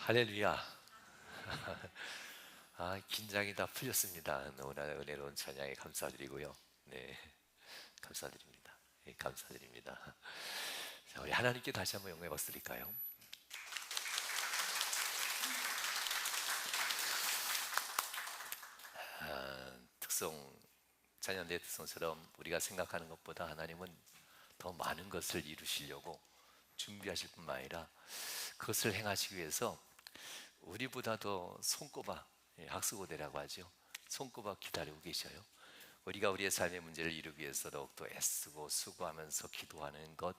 할렐루야. 긴장이 다 풀렸습니다. 너무나 은혜로운 찬양에 감사드리고요. 네, 감사드립니다. 네, 감사드립니다. 자, 우리 하나님께 다시 한번 영광 박수 드릴까요? 특성, 자녀들의 특성처럼 우리가 생각하는 것보다 하나님은 더 많은 것을 이루시려고 준비하실 뿐만 아니라 그것을 행하시기 위해서 우리보다 더 손꼽아, 학수고대라고 하죠. 손꼽아 기다리고 계셔요. 우리가 우리의 삶의 문제를 이루기 위해서 더욱더 애쓰고 수고하면서 기도하는 것,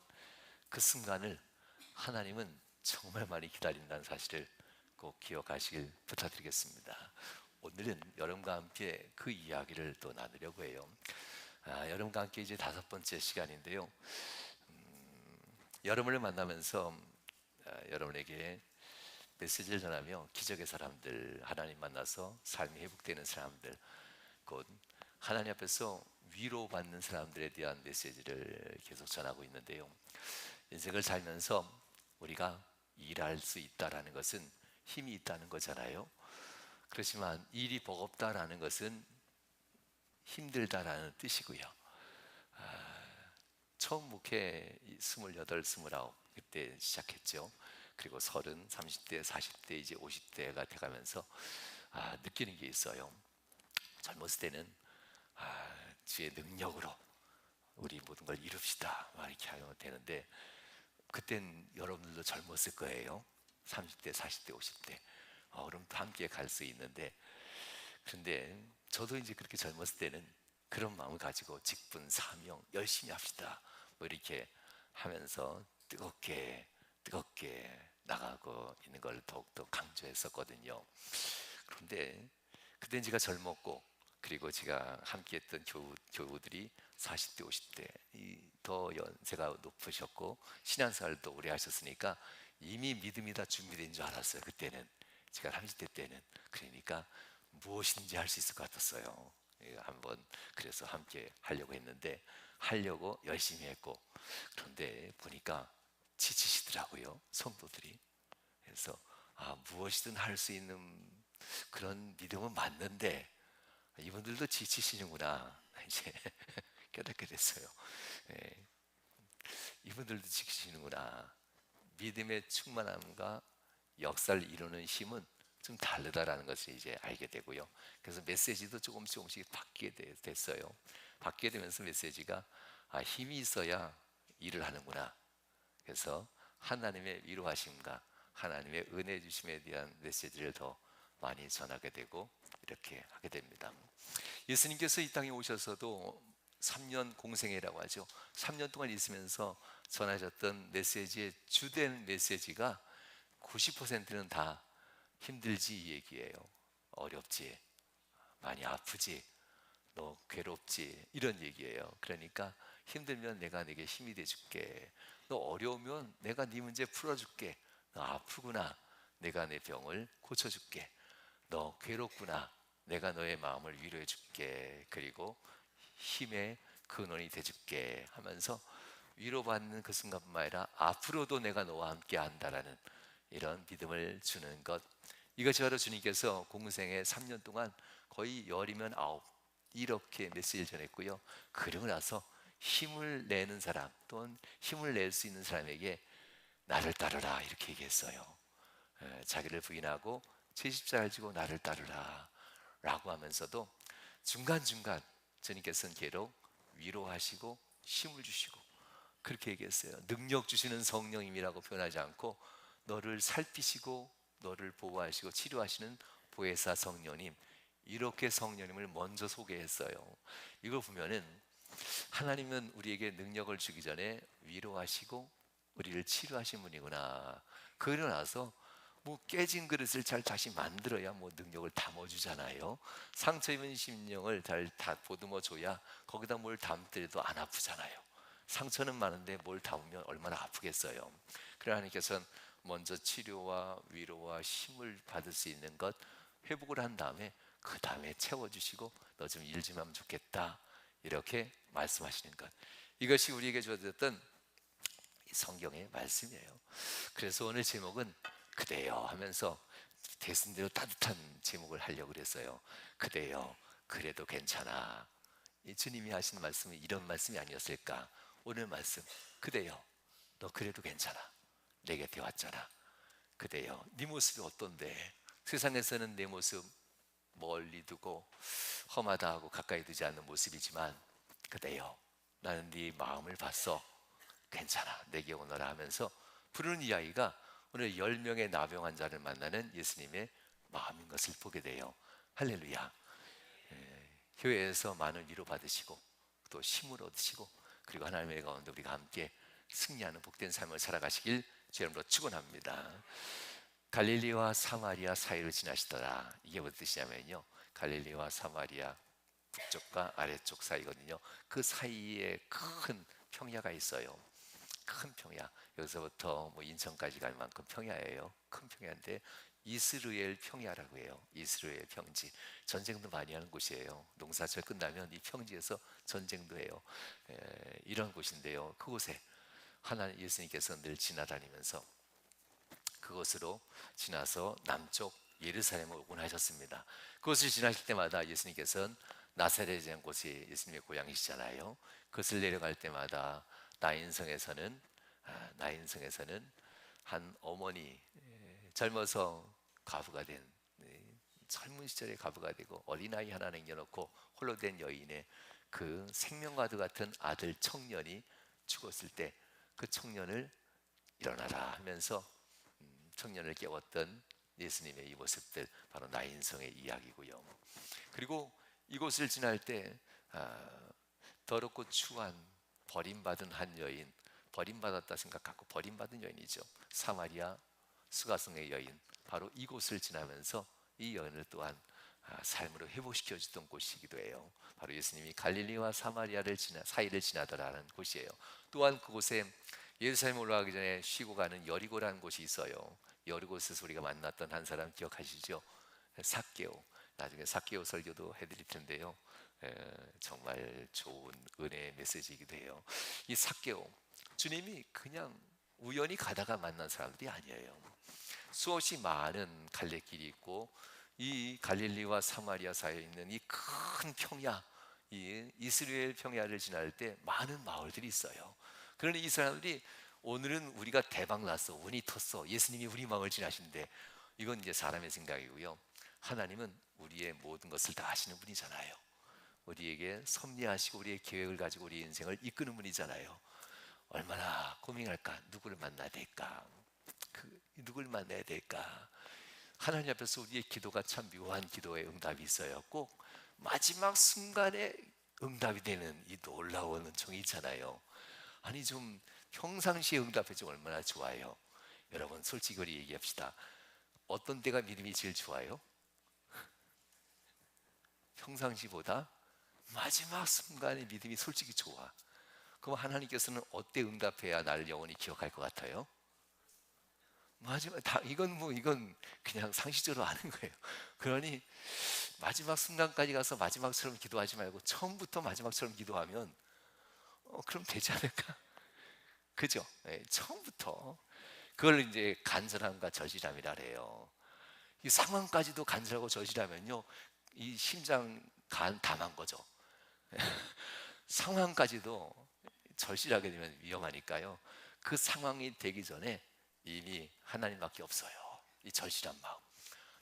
그 순간을 하나님은 정말 많이 기다린다는 사실을 꼭 기억하시길 부탁드리겠습니다. 오늘은 여러분과 함께 그 이야기를 또 나누려고 해요. 여러분과 함께 이제 5번째 시간인데요. 여러분을 만나면서 여러분에게 메시지를 전하며 기적의 사람들, 하나님 만나서 삶이 회복되는 사람들, 곧 하나님 앞에서 위로받는 사람들에 대한 메시지를 계속 전하고 있는데요. 인생을 살면서 우리가 일할 수 있다는 것은 힘이 있다는 거잖아요. 그렇지만 일이 버겁다라는 것은 힘들다라는 뜻이고요. 처음 목회 28, 29 그때 시작했죠. 그리고 30, 30대, 40대, 이제 50대가 돼가면서 느끼는 게 있어요. 젊었을 때는 주의 능력으로 우리 모든 걸 이룹시다 이렇게 하면 되는데, 그땐 여러분들도 젊었을 거예요. 30대, 40대, 50대. 그럼 함께 갈 수 있는데, 그런데 저도 이제 그렇게 젊었을 때는 그런 마음을 가지고 직분, 사명, 열심히 합시다 이렇게 하면서 뜨겁게 나가고 있는 걸 더욱더 강조했었거든요. 그런데 그땐 제가 젊었고, 그리고 제가 함께했던 교우들이 40대, 50대 더 연세가 높으셨고 신앙생활도 오래 하셨으니까 이미 믿음이 다 준비된 줄 알았어요. 그때는 제가 30대 때는. 그러니까 무엇인지 할 수 있을 것 같았어요. 한번 그래서 함께 하려고 했는데, 하려고 열심히 했고, 그런데 보니까 지치시더라고요, 성도들이. 그래서 무엇이든 할 수 있는 그런 믿음은 맞는데 이분들도 지치시는구나 이제 깨닫게 됐어요. 예, 이분들도 지치시는구나. 믿음의 충만함과 역사를 이루는 힘은 좀 다르다라는 것을 이제 알게 되고요. 그래서 메시지도 조금씩 바뀌게 됐어요. 바뀌게 되면서 메시지가 힘이 있어야 일을 하는구나. 그래서 하나님의 위로하심과 하나님의 은혜 주심에 대한 메시지를 더 많이 전하게 되고 이렇게 하게 됩니다. 예수님께서 이 땅에 오셔서도 3년 공생애라고 하죠. 3년 동안 있으면서 전하셨던 메시지의 주된 메시지가 90%는 다 힘들지 이 얘기예요. 어렵지, 많이 아프지, 너 괴롭지, 이런 얘기예요. 그러니까 힘들면 내가 내게 힘이 돼줄게. 너 어려우면 내가 네 문제 풀어줄게. 너 아프구나, 내가 내 병을 고쳐줄게. 너 괴롭구나, 내가 너의 마음을 위로해줄게. 그리고 힘의 근원이 돼줄게 하면서 위로받는 그 순간뿐만 아니라 앞으로도 내가 너와 함께 한다라는 이런 믿음을 주는 것, 이것이 바로 주님께서 공생애 3년 동안 거의 열이면 9 이렇게 메시지를 전했고요. 그러고 나서 힘을 내는 사람 또는 힘을 낼 수 있는 사람에게 나를 따르라 이렇게 얘기했어요. 자기를 부인하고 제 십자가를 지고 나를 따르라 라고 하면서도 중간중간 주님께서는 계속 위로하시고 힘을 주시고 그렇게 얘기했어요. 능력 주시는 성령님이라고 표현하지 않고 너를 살피시고 너를 보호하시고 치료하시는 보혜사 성령님, 이렇게 성령님을 먼저 소개했어요. 이걸 보면은 하나님은 우리에게 능력을 주기 전에 위로하시고 우리를 치료하신 분이구나. 그러고 나서 뭐 깨진 그릇을 잘 다시 만들어야 뭐 능력을 담아주잖아요. 상처 입은 심령을 잘 다 보듬어 줘야 거기다 뭘 담더라도 안 아프잖아요. 상처는 많은데 뭘 담으면 얼마나 아프겠어요. 그러나 하나님께서는 먼저 치료와 위로와 힘을 받을 수 있는 것 회복을 한 다음에 그 다음에 채워주시고 너 좀 일 좀 하면 좋겠다 이렇게 말씀하시는 것, 이것이 우리에게 주어졌던 성경의 말씀이에요. 그래서 오늘 제목은 그대여 하면서 대신대로 따뜻한 제목을 하려고 그랬어요. 그대여 그래도 괜찮아. 이 주님이 하신 말씀은 이런 말씀이 아니었을까? 오늘 말씀, 그대여 너 그래도 괜찮아. 내 곁에 왔잖아. 그대여 네 모습이 어떤데? 세상에서는 내 모습 멀리 두고 험하다 하고 가까이 두지 않는 모습이지만, 그대여 나는 네 마음을 봤어. 괜찮아. 내게 오너라 하면서 부르는 이야기가 오늘 10명의 나병 환자를 만나는 예수님의 마음인 것을 보게 돼요. 할렐루야. 교회에서 많은 위로 받으시고 또 힘을 얻으시고, 그리고 하나님의 가운데 우리가 함께 승리하는 복된 삶을 살아가시길 주의 이름으로 축원합니다. 갈릴리와 사마리아 사이를 지나시더라. 이게 무슨 뜻이냐면요, 갈릴리와 사마리아 북쪽과 아래쪽 사이거든요. 그 사이에 큰 평야가 있어요. 큰 평야. 여기서부터 뭐 인천까지 갈 만큼 평야예요. 큰 평야인데 이스라엘 평야라고 해요. 이스라엘 평지. 전쟁도 많이 하는 곳이에요. 농사철 끝나면 이 평지에서 전쟁도 해요. 이런 곳인데요. 그곳에 하나님 예수님께서 늘 지나다니면서 그곳으로 지나서 남쪽 예루살렘을 오곤 하셨습니다. 그곳을 지나실 때마다 예수님께서는 나사렛이라는 곳이 예수님의 고향이시잖아요. 그것을 내려갈 때마다 나인성에서는 한 어머니, 젊어서 과부가 된, 젊은 시절에 과부가 되고 어린아이 하나 남겨놓고 홀로 된 여인의 그 생명과도 같은 아들 청년이 죽었을 때 그 청년을 일어나라 하면서 청년을 깨웠던 예수님의 이 모습들, 바로 나인성의 이야기고요. 그리고 이곳을 지날 때 더럽고 추한 버림받은 한 여인, 버림받았다 생각하고 버림받은 여인이죠. 사마리아 수가성의 여인, 바로 이곳을 지나면서 이 여인을 또한 삶으로 회복시켜 주던 곳이기도 해요. 바로 예수님이 갈릴리와 사마리아를 사이를 지나더라는 곳이에요. 또한 그곳에 예루살렘 올라가기 전에 쉬고 가는 여리고라는 곳이 있어요. 여리고에서 우리가 만났던 한 사람 기억하시죠? 삭개오. 나중에 삭개오 설교도 해드릴 텐데요. 정말 좋은 은혜의 메시지이기도 해요. 이 삭개오, 주님이 그냥 우연히 가다가 만난 사람들이 아니에요. 수없이 많은 갈래길이 있고, 이 갈릴리와 사마리아 사이에 있는 이 큰 평야, 이 이스라엘 평야를 지날 때 많은 마을들이 있어요. 그러니 이 사람들이, 오늘은 우리가 대박 났어, 운이 텄어, 예수님이 우리 마음을 지나신대, 이건 이제 사람의 생각이고요. 하나님은 우리의 모든 것을 다 아시는 분이잖아요. 우리에게 섭리하시고 우리의 계획을 가지고 우리 인생을 이끄는 분이잖아요. 얼마나 고민할까? 누구를 만나야 될까? 누구를 만나야 될까? 하나님 앞에서 우리의 기도가 참 묘한 기도의 응답이 있어요. 꼭 마지막 순간에 응답이 되는 이 놀라운 은총이 있잖아요. 아니, 좀 평상시에 응답해주면 얼마나 좋아요. 여러분, 솔직히 우리 얘기합시다. 어떤 때가 믿음이 제일 좋아요? 평상시보다 마지막 순간에 믿음이 솔직히 좋아. 그럼 하나님께서는 어때 응답해야 나를 영원히 기억할 것 같아요? 마지막, 이건 그냥 상식적으로 아는 거예요. 그러니 마지막 순간까지 가서 마지막처럼 기도하지 말고 처음부터 마지막처럼 기도하면 그럼 되지 않을까? 그죠? 네, 처음부터. 그걸 이제 간절함과 절실함이라 해요. 이 상황까지도 간절하고 절실하면요, 이 심장 간 담한 거죠. 상황까지도 절실하게 되면 위험하니까요. 그 상황이 되기 전에 이미 하나님밖에 없어요. 이 절실한 마음,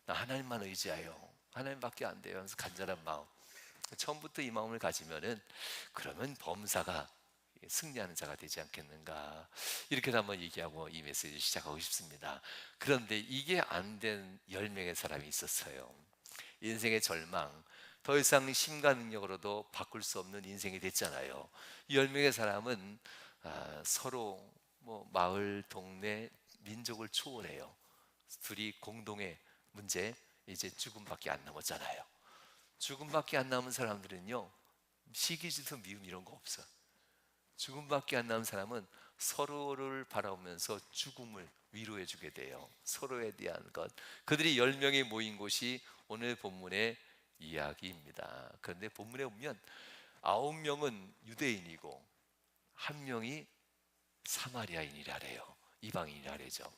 나 하나님만 의지하여, 하나님밖에 안 돼요 하면서 간절한 마음, 처음부터 이 마음을 가지면은, 그러면 범사가 승리하는 자가 되지 않겠는가, 이렇게 한번 얘기하고 이 메시지를 시작하고 싶습니다. 그런데 이게 안 된 10명의 사람이 있었어요. 인생의 절망, 더 이상 힘과 능력으로도 바꿀 수 없는 인생이 됐잖아요. 이 10명의 사람은 서로 마을, 동네, 민족을 초월해요. 둘이 공동의 문제, 이제 죽음밖에 안 남았잖아요. 죽음밖에 안 남은 사람들은요, 시기질투, 미움 이런 거 없어. 죽음밖에 안 남은 사람은 서로를 바라보면서 죽음을 위로해 주게 돼요. 서로에 대한 것. 그들이 10명이 모인 곳이 오늘 본문의 이야기입니다. 그런데 본문에 보면 9명은 유대인이고 1명이 사마리아인이라래요. 이방인이라래죠.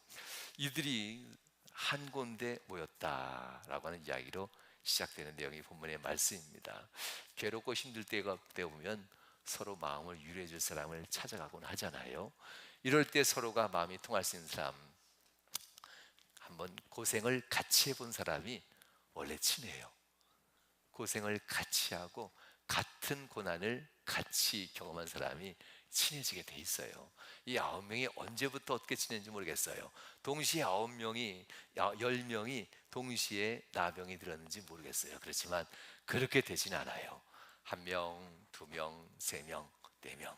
이들이 한 군데 모였다라고 하는 이야기로 시작되는 내용이 본문의 말씀입니다. 괴롭고 힘들 때가 보면 서로 마음을 위로해 줄 사람을 찾아가곤 하잖아요. 이럴 때 서로가 마음이 통할 수 있는 사람, 한번 고생을 같이 해본 사람이 원래 친해요. 고생을 같이 하고 같은 고난을 같이 경험한 사람이 친해지게 돼 있어요. 이 9명이 언제부터 어떻게 친해진지 모르겠어요. 동시에 9명이 10명이 동시에 나병이 들었는지 모르겠어요. 그렇지만 그렇게 되진 않아요. 1명, 2명, 3명, 4명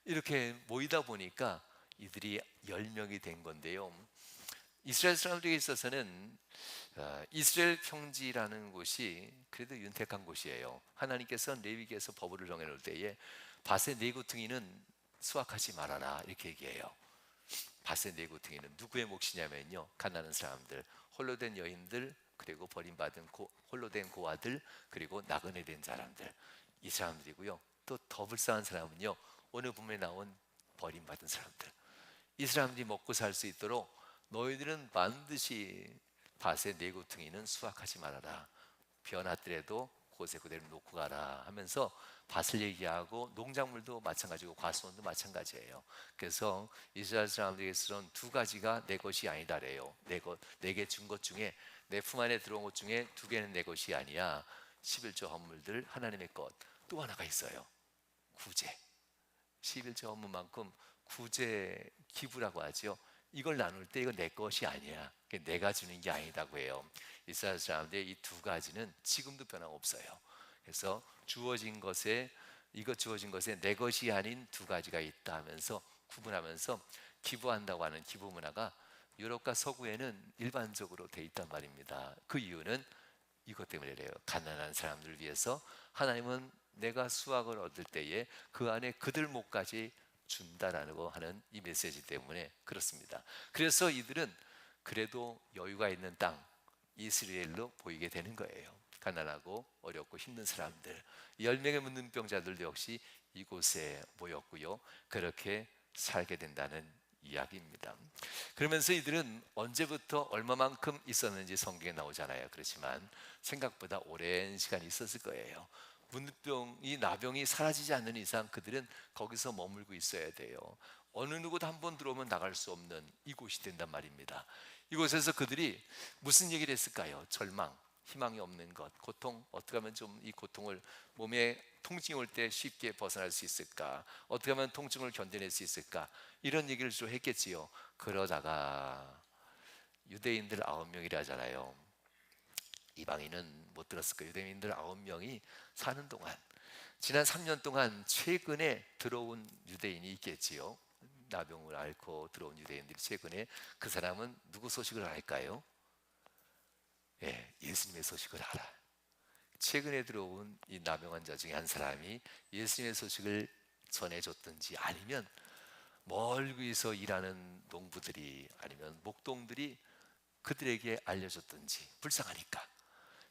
이렇게 모이다 보니까 이들이 10명이 된 건데요. 이스라엘 사람들에게 있어서는 이스라엘 평지라는 곳이 그래도 윤택한 곳이에요. 하나님께서 레위기에서 법을 정해놓을 때에 밭의 네 구퉁이는 수확하지 말아라 이렇게 얘기해요. 밭의 네 구퉁이는 누구의 몫이냐면요, 가난한 사람들, 홀로 된 여인들, 그리고 버림받은 홀로 된 고아들, 그리고 나그네 된 사람들, 이 사람들이고요. 또 더 불쌍한 사람은요, 오늘 본문에 나온 버림받은 사람들. 이 사람들이 먹고 살 수 있도록 너희들은 반드시 밭의 네 구퉁이는 수확하지 말아라. 변화더라도 곳에 그대로 놓고 가라 하면서 밭을 얘기하고 농작물도 마찬가지고 과수원도 마찬가지예요. 그래서 이스라엘 사람들에게서는 두 가지가 내 것이 아니다래요. 내게 준 것 중에, 내 품 안에 들어온 것 중에 두 개는 내 것이 아니야. 11조 헌물들 하나님의 것. 또 하나가 있어요. 구제. 11조 헌물만큼 구제 기부라고 하죠. 이걸 나눌 때 이거 내 것이 아니야. 내가 주는 게 아니다고 해요. 이스라엘 사람들의 이 두 가지는 지금도 변함없어요. 그래서 주어진 것에 내 것이 아닌 두 가지가 있다 하면서 구분하면서 기부한다고 하는 기부 문화가 유럽과 서구에는 일반적으로 돼 있단 말입니다. 그 이유는 이것 때문이래요. 가난한 사람들을 위해서 하나님은 내가 수확을 얻을 때에 그 안에 그들 몫까지 준다라고 하는 이 메시지 때문에 그렇습니다. 그래서 이들은 그래도 여유가 있는 땅 이스라엘로 보이게 되는 거예요. 가난하고 어렵고 힘든 사람들, 10명의 문둥병자들도 역시 이곳에 모였고요. 그렇게 살게 된다는 이야기입니다. 그러면서 이들은 언제부터 얼마만큼 있었는지 성경에 나오잖아요. 그렇지만 생각보다 오랜 시간이 있었을 거예요. 문둥병이 나병이 사라지지 않는 이상 그들은 거기서 머물고 있어야 돼요. 어느 누구도 한 번 들어오면 나갈 수 없는 이곳이 된단 말입니다. 이곳에서 그들이 무슨 얘기를 했을까요? 절망, 희망이 없는 것, 고통, 어떻게 하면 좀 이 고통을, 몸에 통증이 올 때 쉽게 벗어날 수 있을까? 어떻게 하면 통증을 견뎌낼 수 있을까? 이런 얘기를 좀 했겠지요. 그러다가 유대인들 9명이라 하잖아요. 이방인은 못 들었을 거예요. 유대인들 9명이 사는 동안, 지난 3년 동안 최근에 들어온 유대인이 있겠지요. 나병을 앓고 들어온 유대인들이 최근에, 그 사람은 누구 소식을 알까요? 예, 예수님의 소식을 알아. 최근에 들어온 이 나병 환자 중에 한 사람이 예수님의 소식을 전해줬든지, 아니면 멀리서 일하는 농부들이 아니면 목동들이 그들에게 알려줬든지, 불쌍하니까.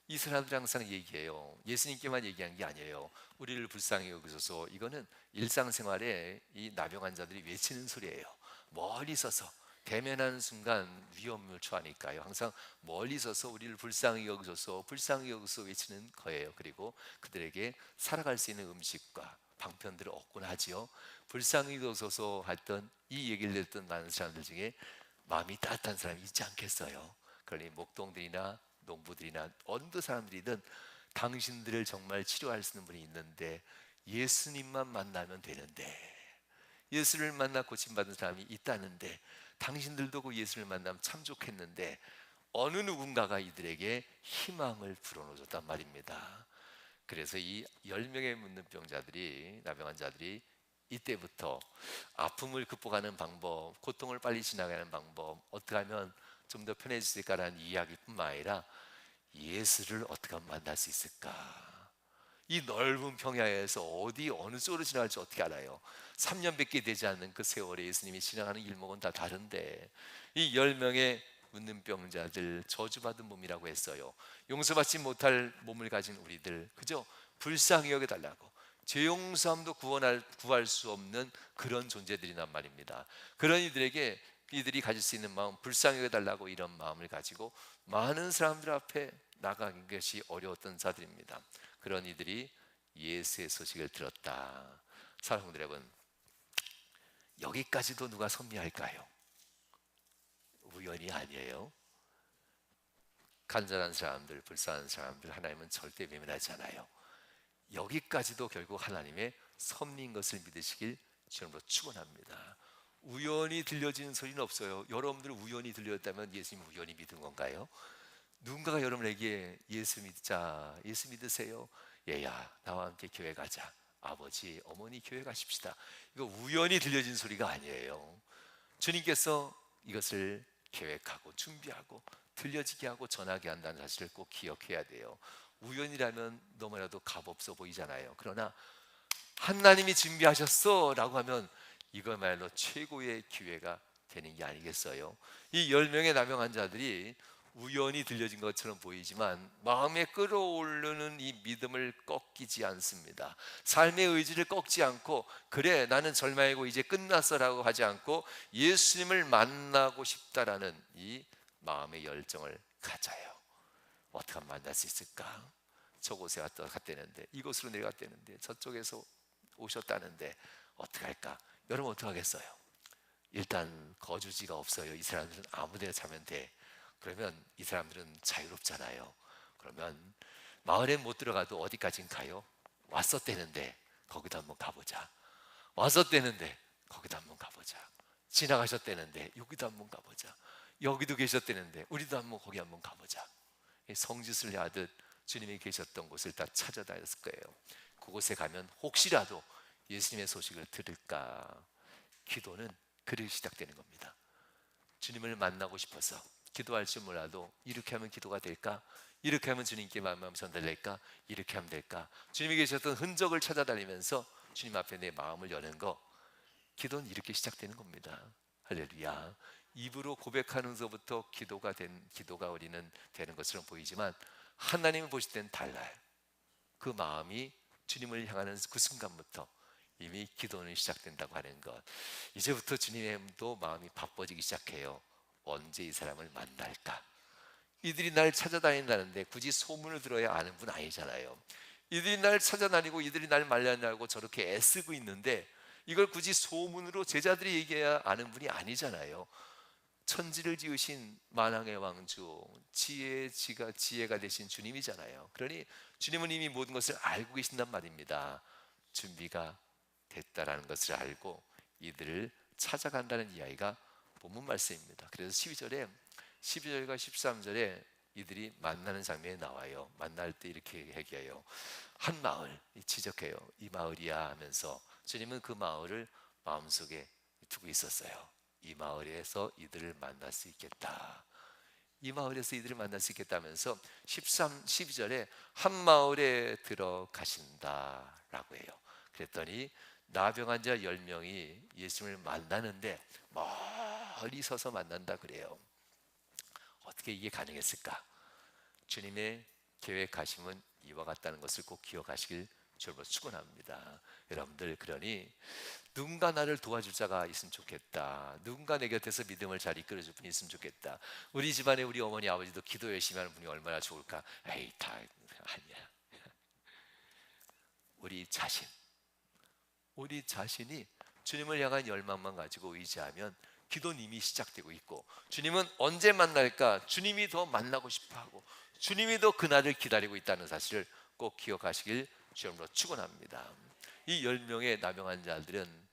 이 사람들이 항상 얘기해요. 예수님께만 얘기한 게 아니에요. 우리를 불쌍히 여기소서. 이거는 일상생활에 이 나병 환자들이 외치는 소리예요. 멀리 서서, 대면하는 순간 위험을 처하니까요. 항상 멀리 서서 우리를 불쌍히 여기소서, 불쌍히 여기소서 외치는 거예요. 그리고 그들에게 살아갈 수 있는 음식과 방편들을 얻곤 하지요. 불쌍히 여기소서 했던 이 얘기를 듣던 많은 사람들 중에 마음이 따뜻한 사람이 있지 않겠어요? 그러니 목동들이나 농부들이나 어느 사람들이든 당신들을 정말 치료할 수 있는 분이 있는데, 예수님만 만나면 되는데, 예수를 만나 고침받은 사람이 있다는데, 당신들도 그 예수를 만나면 참 좋겠는데, 어느 누군가가 이들에게 희망을 불어넣어줬단 말입니다. 그래서 이 10명의 문둥병자들이, 나병 환자들이 이때부터 아픔을 극복하는 방법, 고통을 빨리 지나가는 방법, 어떻게 하면 좀 더 편해질까라는 이야기뿐만 아니라 예수를 어떻게 하면 만날 수 있을까? 이 넓은 평야에서 어느 쪽으로 지나갈지 어떻게 알아요? 3년밖에 되지 않는 그 세월에 예수님이 지나가는 길목은 다 다른데, 이 10명의 문둥병자들, 저주받은 몸이라고 했어요. 용서받지 못할 몸을 가진 우리들, 그저 불쌍히 여겨달라고, 죄 용서함도 구할 수 없는 그런 존재들이란 말입니다. 그런 이들에게 이들이 가질 수 있는 마음, 불쌍히 여겨달라고 이런 마음을 가지고 많은 사람들 앞에 나가는 것이 어려웠던 자들입니다. 그런 이들이 예수의 소식을 들었다. 사랑하는 여러분, 여기까지도 누가 섭리할까요? 우연이 아니에요. 간절한 사람들, 불쌍한 사람들 하나님은 절대 외면하지 않아요. 여기까지도 결국 하나님의 섭리인 것을 믿으시길 주님으로 축원합니다. 우연히 들려지는 소리는 없어요. 여러분들 우연히 들렸다면 예수님 우연히 믿은 건가요? 누군가가 여러분에게 예수 믿자, 예수 믿으세요, 얘야 나와 함께 교회 가자, 아버지 어머니 교회 가십시다, 이거 우연히 들려진 소리가 아니에요. 주님께서 이것을 계획하고 준비하고 들려지게 하고 전하게 한다는 사실을 꼭 기억해야 돼요. 우연이라면 너무나도 값없어 보이잖아요. 그러나 하나님이 준비하셨어 라고 하면 이거말로 최고의 기회가 되는 게 아니겠어요? 이 10명의 남용한 자들이 우연히 들려진 것처럼 보이지만 마음에 끌어오르는 이 믿음을 꺾이지 않습니다. 삶의 의지를 꺾지 않고, 그래 나는 절망이고 이제 끝났어 라고 하지 않고 예수님을 만나고 싶다라는 이 마음의 열정을 가져요. 어떻게 하면 만날 수 있을까? 저곳에 갔다는데, 이곳으로 내려갔다는데, 저쪽에서 오셨다는데 어떻게 할까? 여러분 어떻게 하겠어요? 일단 거주지가 없어요. 이 사람들은 아무 데나 자면 돼. 그러면 이 사람들은 자유롭잖아요. 그러면 마을에 못 들어가도 어디까진 가요? 왔었대는데 거기도 한번 가보자. 왔었대는데 거기도 한번 가보자. 지나가셨대는데 여기도 한번 가보자. 여기도 계셨대는데 우리도 한번 거기 한번 가보자. 성지순례 하듯 주님이 계셨던 곳을 다 찾아다녔을 거예요. 그곳에 가면 혹시라도 예수님의 소식을 들을까. 기도는 그렇게 시작되는 겁니다. 주님을 만나고 싶어서 기도할 줄 몰라도 이렇게 하면 기도가 될까? 이렇게 하면 주님께 마음 전달될까? 이렇게 하면 될까? 주님이 계셨던 흔적을 찾아다니면서 주님 앞에 내 마음을 여는 거, 기도는 이렇게 시작되는 겁니다. 할렐루야. 입으로 고백하면서부터 기도가 우리는 되는 것처럼 보이지만 하나님을 보실 때는 달라요. 그 마음이 주님을 향하는 그 순간부터 이미 기도는 시작된다고 하는 것. 이제부터 주님도 마음이 바빠지기 시작해요. 언제 이 사람을 만날까? 이들이 날 찾아다닌다는데 굳이 소문을 들어야 아는 분 아니잖아요. 이들이 날 찾아다니고 이들이 날 만나려고 저렇게 애쓰고 있는데 이걸 굳이 소문으로 제자들이 얘기해야 아는 분이 아니잖아요. 천지를 지으신 만왕의 왕주, 지혜가 되신 주님이잖아요. 그러니 주님은 이미 모든 것을 알고 계신단 말입니다. 준비가 됐다라는 것을 알고 이들을 찾아간다는 이야기가 본문 말씀입니다. 그래서 12절과 13절에 이들이 만나는 장면이 나와요. 만날 때 이렇게 얘기해요. 한 마을 지적해요. 이 마을이야 하면서 주님은 그 마을을 마음속에 두고 있었어요. 이 마을에서 이들을 만날 수 있겠다. 이 마을에서 이들을 만날 수 있겠다면서 12절에 한 마을에 들어가신다라고 해요. 그랬더니 나병 환자 10명이 예수님을 만나는데 멀리 서서 만난다 그래요. 어떻게 이게 가능했을까? 주님의 계획하심은 이와 같다는 것을 꼭 기억하시길 주님으로 축원합니다. 여러분들, 그러니 누군가 나를 도와줄 자가 있으면 좋겠다. 누군가 내 곁에서 믿음을 잘 이끌어줄 분이 있으면 좋겠다. 우리 집안에 우리 어머니 아버지도 기도 열심히 하는 분이 얼마나 좋을까? 에이, 다 아니야. 우리 자신이 주님을 향한 열망만 가지고 의지하면 기도는 이미 시작되고 있고, 주님은 언제 만날까? 주님이 더 만나고 싶어하고 주님이 더 그날을 기다리고 있다는 사실을 꼭 기억하시길 주님으로 축원합니다. 이 10명의 남용한 자들은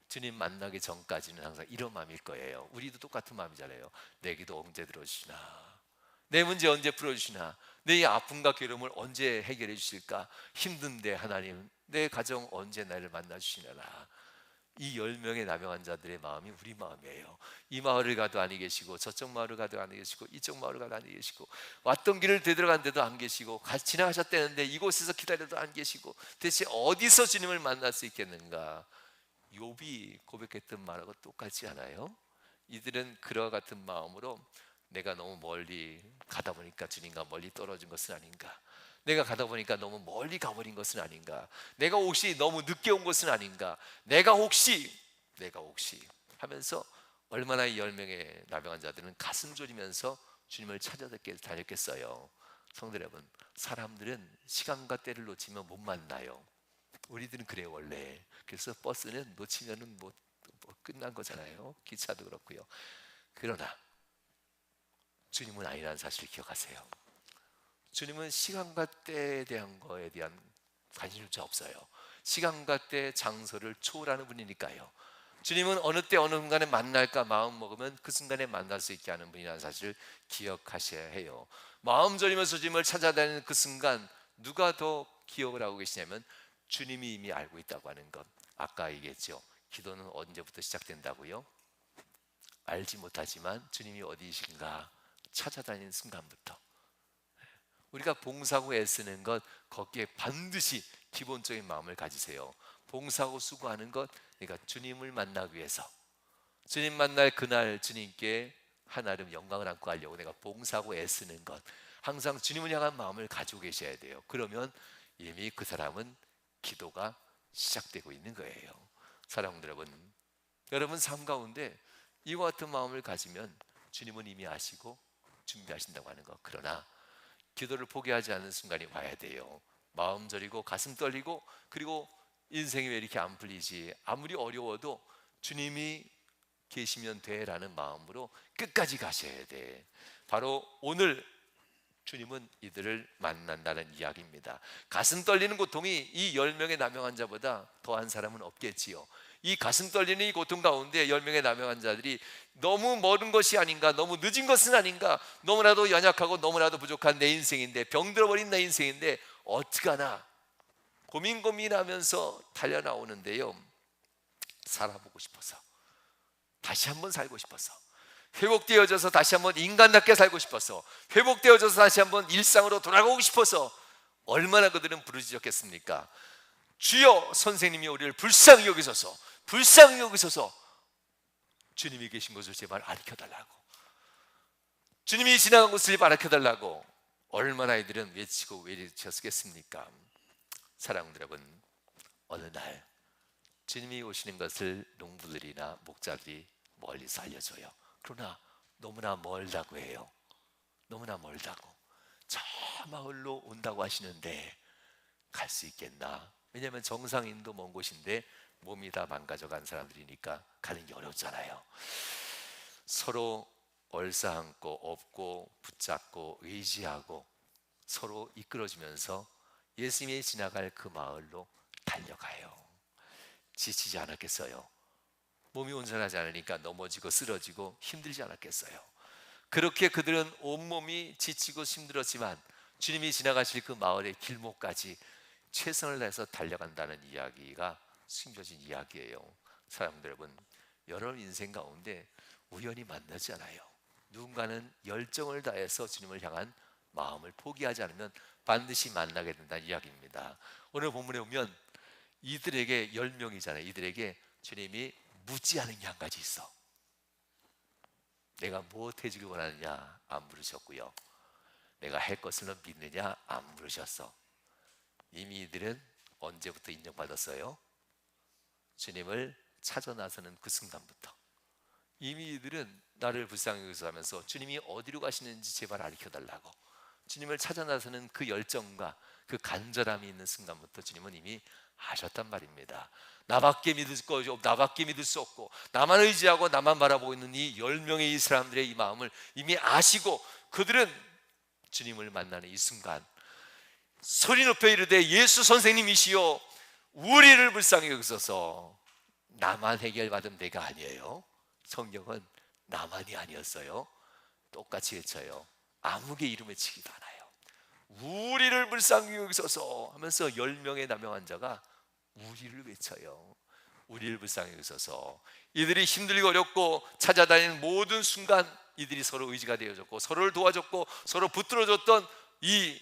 주님 만나기 전까지는 항상 이런 마음일 거예요. 우리도 똑같은 마음이잖아요. 내 기도 언제 들어주시나, 내 문제 언제 풀어주시나, 내 아픔과 괴로움을 언제 해결해 주실까, 힘든데 하나님 내 가정 언제 나를 만나 주시려나. 이 10명의 남용한 자들의 마음이 우리 마음이에요. 이 마을을 가도 아니 계시고 저쪽 마을을 가도 아니 계시고 이쪽 마을을 가도 아니 계시고 왔던 길을 되돌아간데도 안 계시고 지나가셨다는데 이곳에서 기다려도 안 계시고 대체 어디서 주님을 만날 수 있겠는가? 욥이 고백했던 말하고 똑같지 않아요? 이들은 그와 같은 마음으로 내가 너무 멀리 가다 보니까 주님과 멀리 떨어진 것은 아닌가, 내가 가다 보니까 너무 멀리 가버린 것은 아닌가, 내가 혹시 너무 늦게 온 것은 아닌가, 내가 혹시 하면서 얼마나 이 10명의 나병한 자들은 가슴 졸이면서 주님을 찾아다녔겠어요. 성도 여러분, 사람들은 시간과 때를 놓치면 못 만나요. 우리들은 그래요 원래. 그래서 버스는 놓치면은 뭐 끝난 거잖아요. 기차도 그렇고요. 그러나 주님은 아니라는 사실을 기억하세요. 주님은 시간과 때에 대한 거에 대한 관심조차 없어요. 시간과 때, 장소를 초월하는 분이니까요. 주님은 어느 때 어느 순간에 만날까 마음 먹으면 그 순간에 만날 수 있게 하는 분이라는 사실을 기억하셔야 해요. 마음 졸이면서 주님을 찾아다니는 그 순간 누가 더 기억을 하고 계시냐면 주님이 이미 알고 있다고 하는 것. 아까 얘기했죠. 기도는 언제부터 시작된다고요? 알지 못하지만 주님이 어디이신가 찾아다니는 순간부터. 우리가 봉사하고 애쓰는 것, 거기에 반드시 기본적인 마음을 가지세요. 봉사하고 수고하는 것, 그러니까 주님을 만나기 위해서, 주님 만날 그날 주님께 하나름 영광을 안고 가려고 내가 봉사하고 애쓰는 것, 항상 주님을 향한 마음을 가지고 계셔야 돼요. 그러면 이미 그 사람은 기도가 시작되고 있는 거예요. 사랑하는 여러분, 여러분 삶 가운데 이와 같은 마음을 가지면 주님은 이미 아시고 준비하신다고 하는 것. 그러나 기도를 포기하지 않는 순간이 와야 돼요. 마음 저리고 가슴 떨리고, 그리고 인생이 왜 이렇게 안 풀리지, 아무리 어려워도 주님이 계시면 돼라는 마음으로 끝까지 가셔야 돼. 바로 오늘 주님은 이들을 만난다는 이야기입니다. 가슴 떨리는 고통이 이 10명의 나병 환자보다 더한 사람은 없겠지요. 이 가슴 떨리는 이 고통 가운데 10명의 나병 환자들이 너무 멀은 것이 아닌가, 너무 늦은 것은 아닌가, 너무나도 연약하고 너무나도 부족한 내 인생인데, 병들어버린 내 인생인데 어떡하나 고민하면서 달려나오는데요, 살아보고 싶어서, 다시 한번 살고 싶어서, 회복되어져서 다시 한번 인간답게 살고 싶어서, 회복되어져서 다시 한번 일상으로 돌아가고 싶어서 얼마나 그들은 부르짖었겠습니까? 주여, 선생님이 우리를 불쌍히 여기소서, 불쌍히 여기소서, 주님이 계신 것을 제발 가르쳐달라고, 주님이 지나간 곳을 가르쳐달라고 얼마나 이들은 외치고 외쳤겠습니까? 사랑하는 여러분, 어느 날 주님이 오시는 것을 농부들이나 목자들이 멀리서 알려줘요. 그러나 너무나 멀다고 해요. 너무나 멀다고. 저 마을로 온다고 하시는데 갈 수 있겠나? 왜냐하면 정상인도 먼 곳인데 몸이 다 망가져간 사람들이니까 가는 게 어렵잖아요. 서로 얼싸안고 업고 붙잡고 의지하고 서로 이끌어주면서 예수님이 지나갈 그 마을로 달려가요. 지치지 않았겠어요? 몸이 온전하지 않으니까 넘어지고 쓰러지고 힘들지 않았겠어요? 그렇게 그들은 온몸이 지치고 힘들었지만 주님이 지나가실 그 마을의 길목까지 최선을 다해서 달려간다는 이야기가 숨겨진 이야기예요. 사랑하는 여러분, 여러분 인생 가운데 우연히 만나지 않아요. 누군가는 열정을 다해서 주님을 향한 마음을 포기하지 않으면 반드시 만나게 된다는 이야기입니다. 오늘 본문에 보면 이들에게 10명이잖아요. 이들에게 주님이 묻지 않은 게 한 가지 있어. 내가 무엇 해주길 원하느냐 안 물으셨고요. 내가 할 것을 너 믿느냐 안 물으셨어. 이미 이들은 언제부터 인정받았어요? 주님을 찾아 나서는 그 순간부터. 이미 이들은 나를 불쌍히 여기소서 하면서 주님이 어디로 가시는지 제발 가르쳐달라고, 주님을 찾아 나서는 그 열정과 그 간절함이 있는 순간부터 주님은 이미 아셨단 말입니다. 나밖에 믿을 것이 없고, 나밖에 믿을 수 없고, 나만 의지하고 나만 바라보고 있는 이 10명의 이 사람들의 이 마음을 이미 아시고, 그들은 주님을 만나는 이 순간 소리 높여 이르되 예수 선생님이시여 우리를 불쌍히 여기소서. 나만 해결받은 내가 아니에요. 성경은 나만이 아니었어요. 똑같이 외쳐요. 아무개 이름 외치기도 않아요. 우리를 불쌍히 여기소서 하면서 10명의 나병 환자가 우리를 외쳐요. 우리를 불쌍히 여기소서. 이들이 힘들고 어렵고 찾아다니는 모든 순간 이들이 서로 의지가 되어졌고 서로를 도와줬고 서로 붙들어줬던 이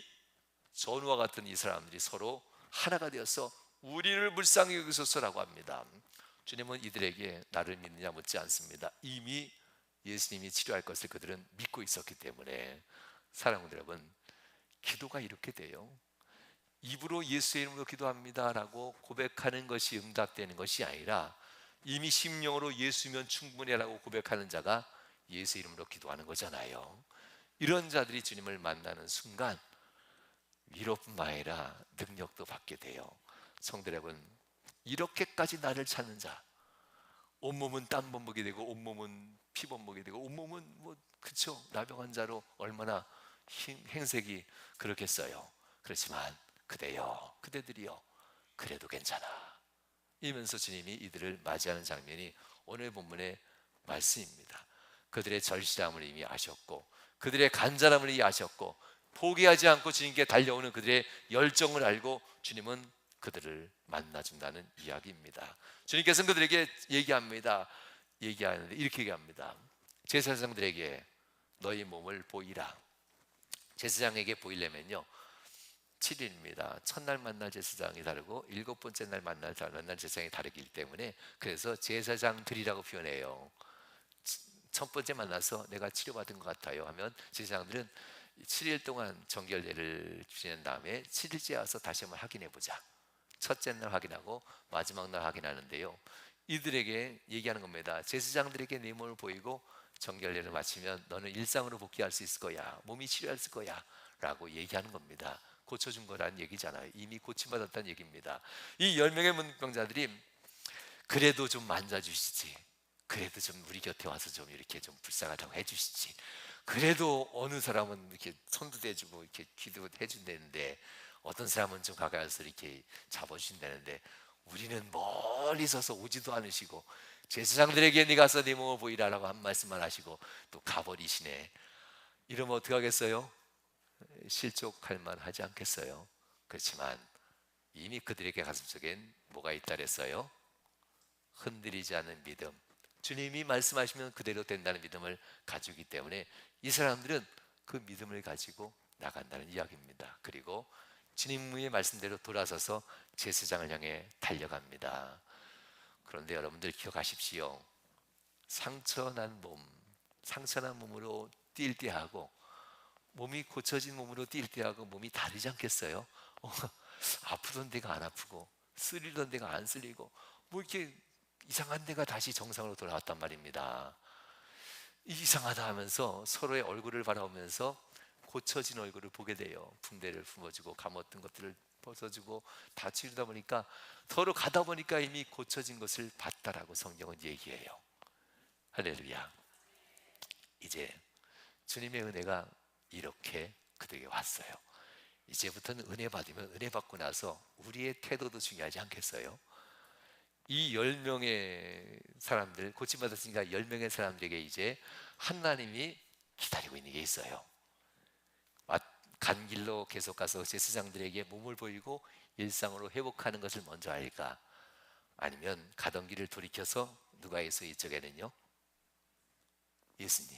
전우와 같은 이 사람들이 서로 하나가 되어서 우리를 불쌍히 여기소서라고 합니다. 주님은 이들에게 나를 믿느냐 묻지 않습니다. 이미 예수님이 치료할 것을 그들은 믿고 있었기 때문에. 사랑하는 여러분, 기도가 이렇게 돼요. 입으로 예수의 이름으로 기도합니다 라고 고백하는 것이 응답되는 것이 아니라 이미 심령으로 예수면 충분해라고 고백하는 자가 예수 이름으로 기도하는 거잖아요. 이런 자들이 주님을 만나는 순간 위로뿐만 아니라 능력도 받게 돼요. 성도 여러분, 이렇게까지 나를 찾는 자, 온몸은 땀 범벅이 되고 온몸은 피 범벅이 되고 온몸은 뭐 그쵸, 나병 환자로 얼마나 행색이 그렇겠어요. 그렇지만 그대여, 그대들이여, 그래도 괜찮아 이면서 주님이 이들을 맞이하는 장면이 오늘 본문의 말씀입니다. 그들의 절실함을 이미 아셨고 그들의 간절함을 이미 아셨고 포기하지 않고 주님께 달려오는 그들의 열정을 알고 주님은 그들을 만나준다는 이야기입니다. 주님께서는 그들에게 얘기하는데 이렇게 얘기합니다. 제사장들에게 너희 몸을 보이라. 제사장에게 보이려면요 7일입니다. 첫날 만날 제사장이 다르고 일곱 번째 날 만날 제사장이 다르기 때문에 그래서 제사장들이라고 표현해요. 첫 번째 만나서 내가 치료받은 것 같아요 하면 제사장들은 7일 동안 정결례를 지낸 다음에 7일째 와서 다시 한번 확인해 보자. 첫째 날 확인하고 마지막 날 확인하는데요, 이들에게 얘기하는 겁니다. 제사장들에게 내 몸을 보이고 정결례를 마치면 너는 일상으로 복귀할 수 있을 거야, 몸이 치료할 거야 라고 얘기하는 겁니다. 고쳐준 거라는 얘기잖아요. 이미 고침받았다는 얘기입니다. 이 10명의 문병자들이 그래도 좀 만져주시지, 그래도 좀 우리 곁에 와서 좀 이렇게 좀 불쌍하다고 해주시지, 그래도 어느 사람은 이렇게 손도 대주고 이렇게 귀도 해준다는데 어떤 사람은 좀 가까이 와서 이렇게 잡아주신다는데 우리는 멀리 서서 오지도 않으시고 제사장들에게 네 가서 네 몸을 보이라라고 한 말씀만 하시고 또 가버리시네. 이러면 어떡하겠어요? 실족할 만하지 않겠어요? 그렇지만 이미 그들에게 가슴속엔 뭐가 있다 그랬어요? 흔들리지 않는 믿음, 주님이 말씀하시면 그대로 된다는 믿음을 가지고 있기 때문에 이 사람들은 그 믿음을 가지고 나간다는 이야기입니다. 그리고 주님의 말씀대로 돌아서서 제사장을 향해 달려갑니다. 그런데 여러분들 기억하십시오. 상처난 몸으로 뛸 때하고 몸이 고쳐진 몸으로 뛸 때하고 몸이 다르지 않겠어요? 아프던 데가 안 아프고 쓰리던 데가 안 쓰리고 뭐 이렇게 이상한 데가 다시 정상으로 돌아왔단 말입니다. 이상하다 하면서 서로의 얼굴을 바라보면서 고쳐진 얼굴을 보게 돼요. 붕대를 품어주고 감았던 것들을 벗어주고 다 치르다 보니까 서로 가다 보니까 이미 고쳐진 것을 봤다라고 성경은 얘기해요. 할렐루야. 이제 주님의 은혜가 이렇게 그들에게 왔어요. 이제부터는 은혜 받으면 은혜 받고 나서 우리의 태도도 중요하지 않겠어요? 이 10명의 사람들, 고침받았으니까 10명의 사람들에게 이제 하나님이 기다리고 있는 게 있어요. 간 길로 계속 가서 제사장들에게 몸을 보이고 일상으로 회복하는 것을 먼저 할까? 아니면 가던 길을 돌이켜서 누가 있어? 이쪽에는요 예수님,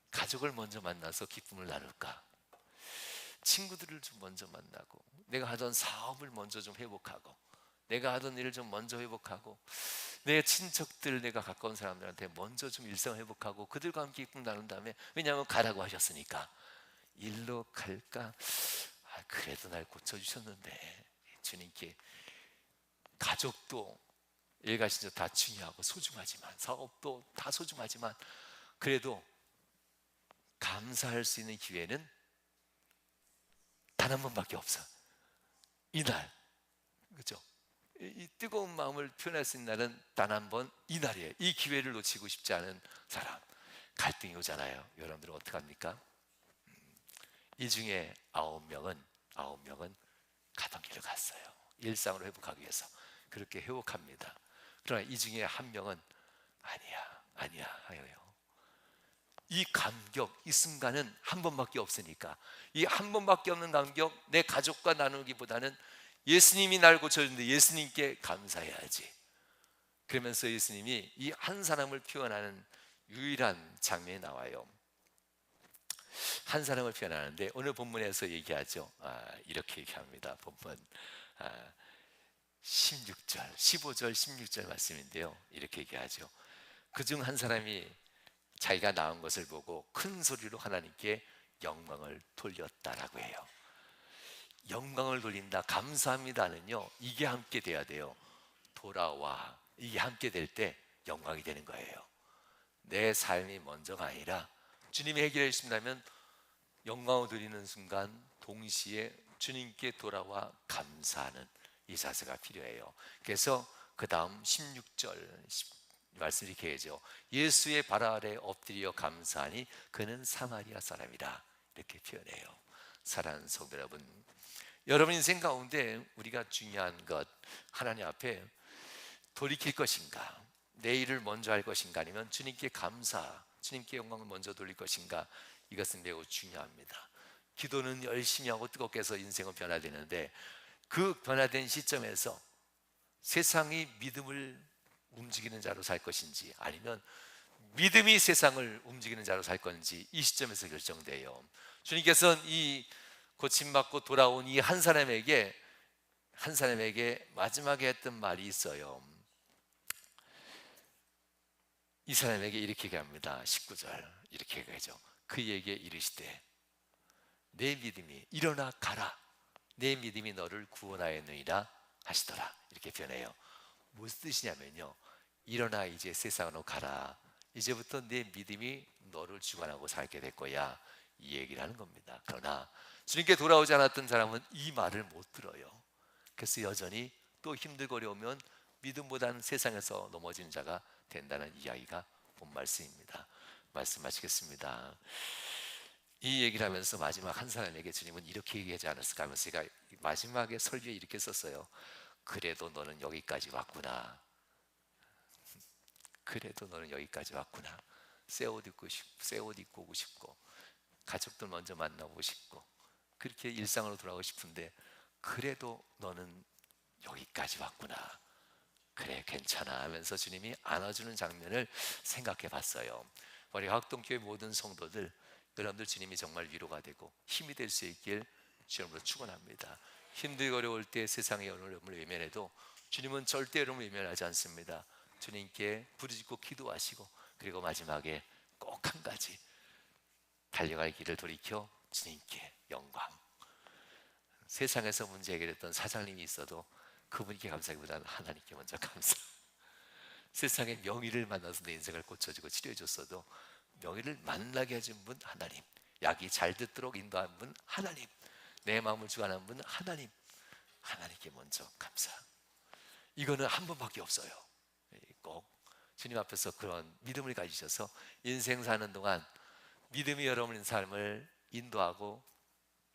가족을 먼저 만나서 기쁨을 나눌까? 친구들을 좀 먼저 만나고 내가 하던 사업을 먼저 좀 회복하고 내가 하던 일을 좀 먼저 회복하고 내 친척들, 내가 가까운 사람들한테 먼저 좀 일상 회복하고 그들과 함께 기쁨 나눈 다음에, 왜냐하면 가라고 하셨으니까 일로 갈까? 그래도 날 고쳐주셨는데 주님께 가족도 일가신적 다 중요하고 소중하지만 사업도 다 소중하지만 그래도 감사할 수 있는 기회는 단 한 번밖에 없어. 이날, 그렇죠? 이 뜨거운 마음을 표현할 수 있는 날은 단 한 번, 이날이에요. 이 기회를 놓치고 싶지 않은 사람. 갈등이 오잖아요. 여러분들은 어떡합니까? 이 중에 9명은 가던 길을 갔어요. 일상으로 회복하기 위해서 그렇게 회복합니다. 그러나 이 중에 한 명은 아니야 하여요. 이 감격, 이 순간은 한 번밖에 없으니까 이 한 번밖에 없는 감격, 내 가족과 나누기보다는 예수님이 날 고쳐주는데 예수님께 감사해야지. 그러면서 예수님이 이 한 사람을 표현하는 유일한 장면이 나와요. 한 사람을 표현하는데 오늘 본문에서 얘기하죠. 이렇게 얘기합니다. 본문 16절, 15절, 16절 말씀인데요. 이렇게 얘기하죠. 그중 한 사람이 자기가 낳은 것을 보고 큰 소리로 하나님께 영광을 돌렸다라고 해요. 영광을 돌린다, 감사합니다는요, 이게 함께 돼야 돼요. 돌아와, 이게 함께 될 때 영광이 되는 거예요. 내 삶이 먼저가 아니라 주님이 해결해 주신다면 영광을 드리는 순간 동시에 주님께 돌아와 감사하는 이 자세가 필요해요. 그래서 그 다음 16절 말씀 이렇게 해야죠. 예수의 발 아래 엎드려 감사하니 그는 사마리아 사람이라, 이렇게 표현해요. 사랑하는 성도 여러분, 여러분 인생 가운데 우리가 중요한 것, 하나님 앞에 돌이킬 것인가, 내 일을 먼저 할 것인가, 아니면 주님께 감사, 주님께 영광을 먼저 돌릴 것인가, 이것은 매우 중요합니다. 기도는 열심히 하고 뜨겁게 해서 인생은 변화되는데, 그 변화된 시점에서 세상이 믿음을 움직이는 자로 살 것인지, 아니면 믿음이 세상을 움직이는 자로 살 건지, 이 시점에서 결정돼요. 주님께서는 이 고침받고 돌아온 이 한 사람에게 마지막에 했던 말이 있어요. 이 사람에게 이렇게 얘기합니다. 19절 이렇게 얘기하죠. 그에게 이르시되 내 믿음이, 일어나 가라, 내 믿음이 너를 구원하였느니라 하시더라, 이렇게 표현해요. 무슨 뜻이냐면요, 일어나 이제 세상으로 가라, 이제부터 내 믿음이 너를 주관하고 살게 될 거야, 이 얘기를 하는 겁니다. 그러나 주님께 돌아오지 않았던 사람은 이 말을 못 들어요. 그래서 여전히 또 힘들고 어려우면 믿음보다는 세상에서 넘어지는 자가 된다는 이야기가 본 말씀입니다. 말씀하시겠습니다. 이 얘기를 하면서 마지막 한 사람에게 주님은 이렇게 얘기하지 않았을까 하면서 제가 마지막에 설교에 이렇게 썼어요. 그래도 너는 여기까지 왔구나. 그래도 너는 여기까지 왔구나. 새 옷 입고 오고 싶고, 가족들 먼저 만나고 싶고, 그렇게 일상으로 돌아오고 싶은데 그래도 너는 여기까지 왔구나. 그래, 괜찮아 하면서 주님이 안아주는 장면을 생각해 봤어요. 우리 학동교회 모든 성도들, 여러분들 주님이 정말 위로가 되고 힘이 될 수 있길 주님으로 축원합니다. 힘들고 어려울 때 세상의 어려움을 외면해도 주님은 절대 여러분을 외면하지 않습니다. 주님께 부르짖고 기도하시고, 그리고 마지막에 꼭 한 가지, 달려갈 길을 돌이켜 주님께 영광. 세상에서 문제 해결했던 사장님이 있어도 그분께 감사하기보다는 하나님께 먼저 감사. 세상에 명의를 만나서 내 인생을 고쳐주고 치료해줬어도 명의를 만나게 해준 분 하나님, 약이 잘 듣도록 인도한 분 하나님, 내 마음을 주관한 분 하나님, 하나님께 먼저 감사. 이거는 한 번밖에 없어요. 꼭 주님 앞에서 그런 믿음을 가지셔서 인생 사는 동안 믿음이 여러분의 삶을 인도하고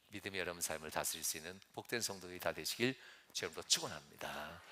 믿음이 여러분 삶을 다스릴 수 있는 복된 성도들이 다 되시길 주님으로 축원합니다.